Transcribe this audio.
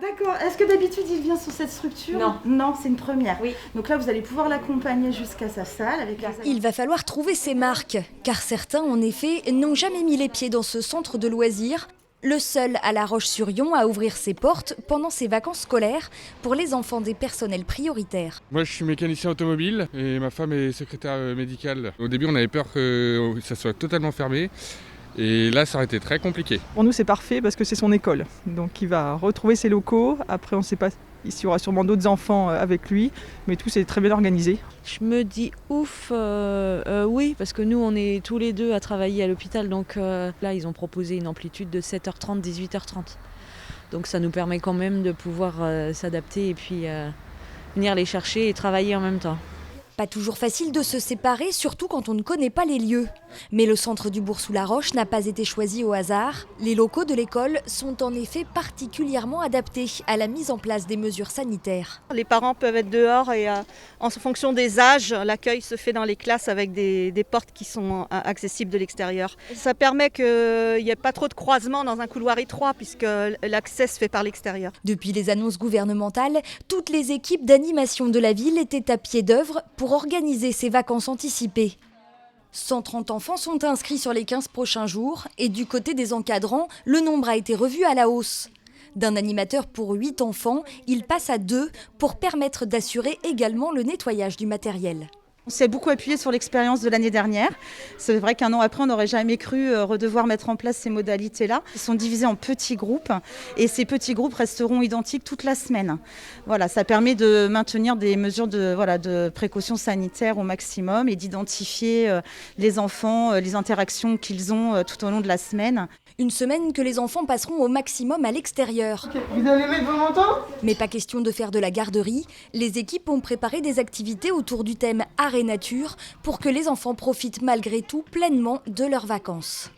D'accord. Est-ce que d'habitude il vient sur cette structure? Non. Non, c'est une première. Oui. Donc là, vous allez pouvoir l'accompagner jusqu'à sa salle avec les... Il va falloir trouver ses marques, car certains, en effet, n'ont jamais mis les pieds dans ce centre de loisirs, le seul à La Roche-sur-Yon à ouvrir ses portes pendant ses vacances scolaires pour les enfants des personnels prioritaires. Moi, je suis mécanicien automobile et ma femme est secrétaire médicale. Au début, on avait peur que ça soit totalement fermé. Et là, ça aurait été très compliqué. Pour nous, c'est parfait parce que c'est son école. Donc, il va retrouver ses locaux. Après, on ne sait pas, il y aura sûrement d'autres enfants avec lui. Mais tout, c'est très bien organisé. Je me dis ouf, oui, parce que nous, on est tous les deux à travailler à l'hôpital. Donc là, ils ont proposé une amplitude de 7h30, 18h30. Donc ça nous permet quand même de pouvoir s'adapter et puis venir les chercher et travailler en même temps. Pas toujours facile de se séparer, surtout quand on ne connaît pas les lieux. Mais le centre du Bourg-sous-la-Roche n'a pas été choisi au hasard. Les locaux de l'école sont en effet particulièrement adaptés à la mise en place des mesures sanitaires. Les parents peuvent être dehors et en fonction des âges, l'accueil se fait dans les classes avec des portes qui sont accessibles de l'extérieur. Ça permet qu'il n'y ait pas trop de croisements dans un couloir étroit puisque l'accès se fait par l'extérieur. Depuis les annonces gouvernementales, toutes les équipes d'animation de la ville étaient à pied d'œuvre pour organiser ces vacances anticipées. 130 enfants sont inscrits sur les 15 prochains jours et du côté des encadrants, le nombre a été revu à la hausse. D'un animateur pour 8 enfants, il passe à 2 pour permettre d'assurer également le nettoyage du matériel. On s'est beaucoup appuyé sur l'expérience de l'année dernière. C'est vrai qu'un an après, on n'aurait jamais cru redevoir mettre en place ces modalités-là. Ils sont divisés en petits groupes et ces petits groupes resteront identiques toute la semaine. Voilà, ça permet de maintenir des mesures de précaution sanitaire au maximum et d'identifier les enfants, les interactions qu'ils ont tout au long de la semaine. Une semaine que les enfants passeront au maximum à l'extérieur. Okay. Vous allez mettre vos manteaux ? Mais pas question de faire de la garderie. Les équipes ont préparé des activités autour du thème art et nature pour que les enfants profitent malgré tout pleinement de leurs vacances.